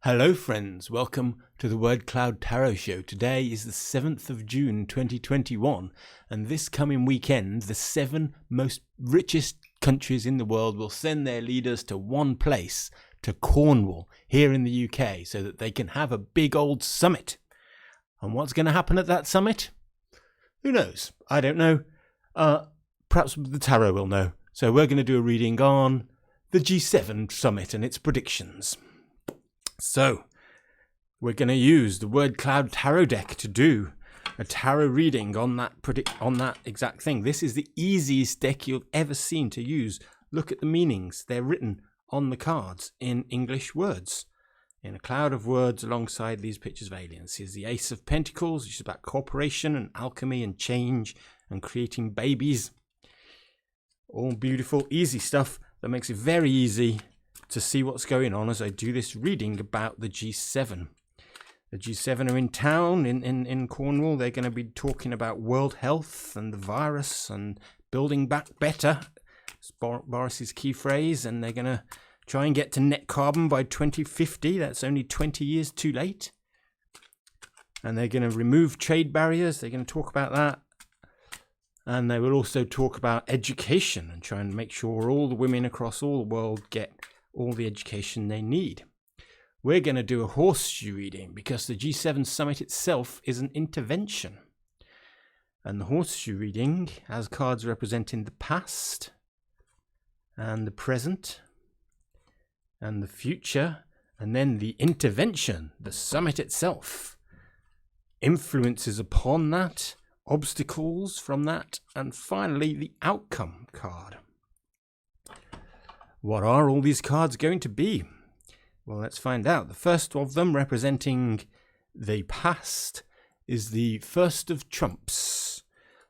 Hello friends, welcome to the Word Cloud Tarot Show. Today is the 7th of June 2021, and this coming weekend the 7 most richest countries in the world will send their leaders to one place, to Cornwall, here in the UK, so that they can have a big old summit. And what's going to happen at that summit? Who knows? I don't know. Perhaps the tarot will know. So we're going to do a reading on the G7 summit and its predictions. So, we're going to use the Word Cloud Tarot deck to do a tarot reading on that exact thing. This is the easiest deck you've ever seen to use. Look at the meanings. They're written on the cards in English words, in a cloud of words alongside these pictures of aliens. Here's the Ace of Pentacles, which is about cooperation and alchemy and change and creating babies. All beautiful, easy stuff that makes it very easy to see what's going on as I do this reading about the G7. The G7 are in town in Cornwall. They're going to be talking about world health and the virus and building back better. It's Boris's key phrase, and they're going to try and get to net carbon by 2050. That's only 20 years too late. And they're going to remove trade barriers. They're going to talk about that. And they will also talk about education and try and make sure all the women across all the world get all the education they need. We're going to do a horseshoe reading because the G7 summit itself is an intervention. And the horseshoe reading has cards representing the past and the present and the future, and then the intervention, the summit itself, influences upon that, obstacles from that, and finally the outcome card. What are all these cards going to be? Well, let's find out. The first of them, representing the past, is the First of Trumps.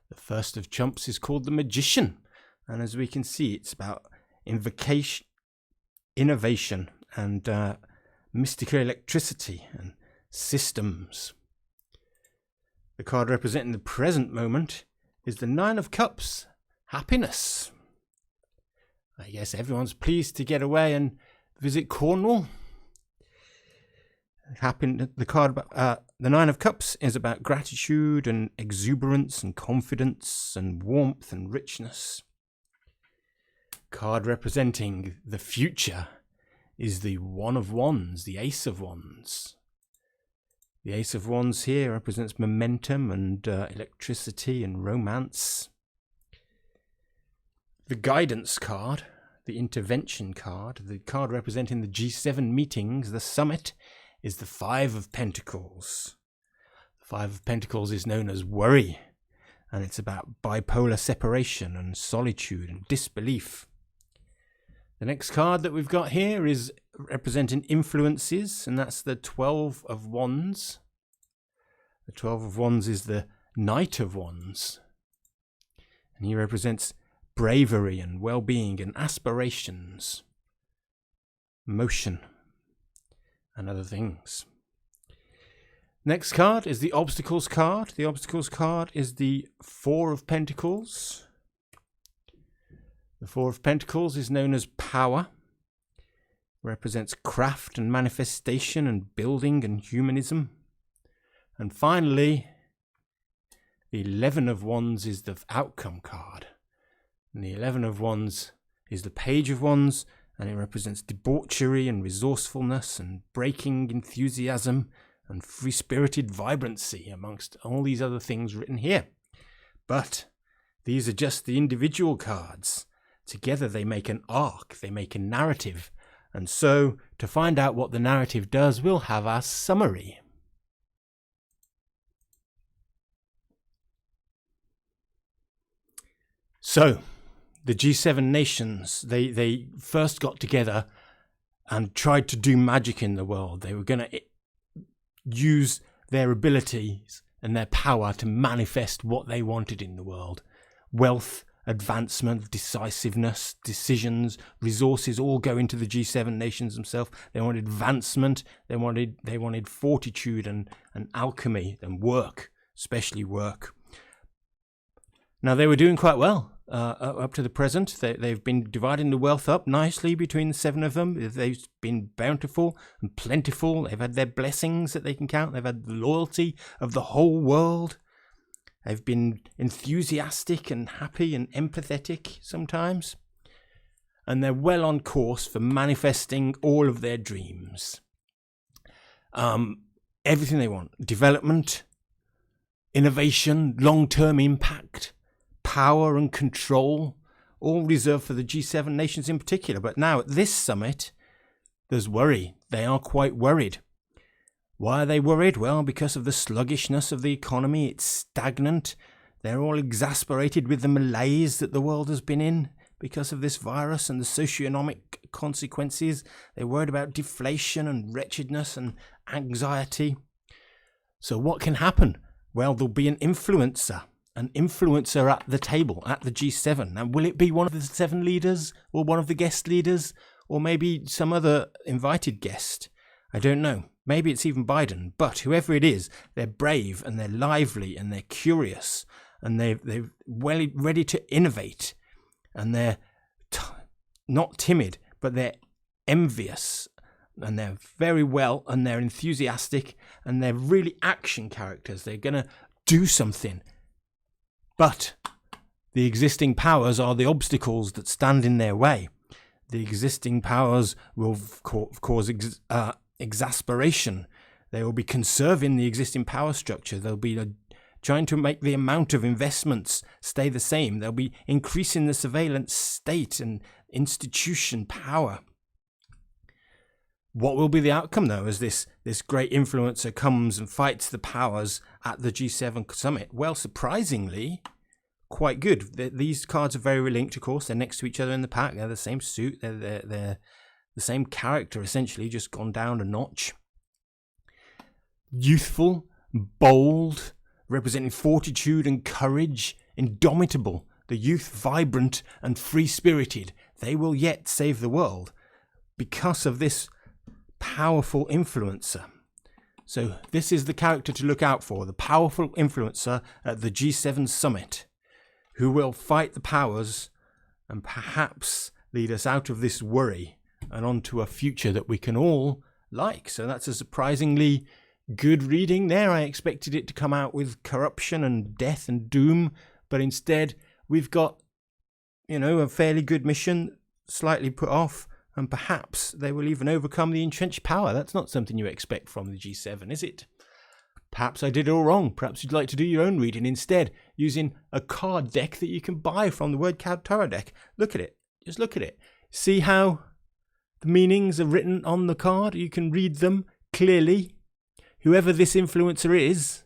The First of Trumps is called the Magician. And as we can see, it's about invocation, innovation, and mystical electricity and systems. The card representing the present moment is the Nine of Cups, happiness. I guess everyone's pleased to get away and visit Cornwall. The Nine of Cups is about gratitude and exuberance and confidence and warmth and richness. Card representing the future is the One of Wands, the Ace of Wands. The Ace of Wands here represents momentum and electricity and romance. The guidance card, the intervention card, the card representing the G7 meetings, the summit, is the Five of Pentacles. The Five of Pentacles is known as worry, and it's about bipolar separation and solitude and disbelief. The next card that we've got here is representing influences, and that's the 12 of Wands. The 12 of Wands is the Knight of Wands, and he represents bravery and well-being and aspirations, motion, and other things. Next card is the Obstacles card. The Obstacles card is the Four of Pentacles. The Four of Pentacles is known as power, represents craft and manifestation and building and humanism. And finally, the 11 of Wands is the outcome card. And the 11 of Wands is the Page of Wands, and it represents debauchery and resourcefulness and breaking enthusiasm and free-spirited vibrancy, amongst all these other things written here. But these are just the individual cards. Together they make an arc, they make a narrative. And so, to find out what the narrative does, we'll have our summary. So, the G7 nations, they first got together and tried to do magic in the world. They were going to use their abilities and their power to manifest what they wanted in the world. Wealth, advancement, decisiveness, decisions, resources all go into the G7 nations themselves. They wanted advancement, they wanted fortitude and alchemy and work, especially work. Now they were doing quite well. up to the present. They've been dividing the wealth up nicely between the 7 of them. They've been bountiful and plentiful. They've had their blessings that they can count. They've had the loyalty of the whole world. They've been enthusiastic and happy and empathetic sometimes. And they're well on course for manifesting all of their dreams. Everything they want. Development, innovation, long-term impact, power and control, all reserved for the G7 nations in particular. But now at this summit, there's worry. They are quite worried. Why are they worried? Well, because of the sluggishness of the economy. It's stagnant. They're all exasperated with the malaise that the world has been in because of this virus and the socio-economic consequences. They're worried about deflation and wretchedness and anxiety. So what can happen? Well, there'll be an influencer at the table, at the G7. Now, will it be one of the 7 leaders or one of the guest leaders or maybe some other invited guest? I don't know. Maybe it's even Biden. But whoever it is, they're brave and they're lively and they're curious and they're well ready to innovate. And they're not timid, but they're envious. And they're very well, and they're enthusiastic, and they're really action characters. They're going to do something. But the existing powers are the obstacles that stand in their way. The existing powers will cause exasperation. They will be conserving the existing power structure. They'll be trying to make the amount of investments stay the same. They'll be increasing the surveillance state and institution power. What will be the outcome, though, as this great influencer comes and fights the powers at the G7 summit? Well, surprisingly, quite good. These cards are very linked, of course. They're next to each other in the pack. They're the same suit. They're the same character, essentially, just gone down a notch. Youthful, bold, representing fortitude and courage. Indomitable, the youth vibrant and free-spirited. They will yet save the world because of this powerful influencer. So this is the character to look out for, the powerful influencer at the G7 summit, who will fight the powers and perhaps lead us out of this worry and onto a future that we can all like. So that's a surprisingly good reading there. I expected it to come out with corruption and death and doom, but instead we've got, a fairly good mission, slightly put off, and perhaps they will even overcome the entrenched power. That's not something you expect from the G7, is it? Perhaps I did it all wrong. Perhaps you'd like to do your own reading instead, using a card deck that you can buy from the Word Cloud Tarot deck. Look at it. Just look at it. See how the meanings are written on the card? You can read them clearly. Whoever this influencer is,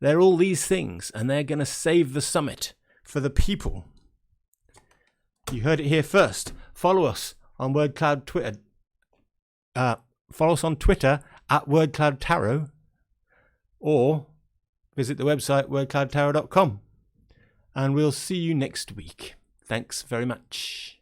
they're all these things, and they're going to save the summit for the people. You heard it here first. Follow us on WordCloud Twitter. Follow us on Twitter at WordCloud Tarot, or visit the website wordcloudtarot.com. And we'll see you next week. Thanks very much.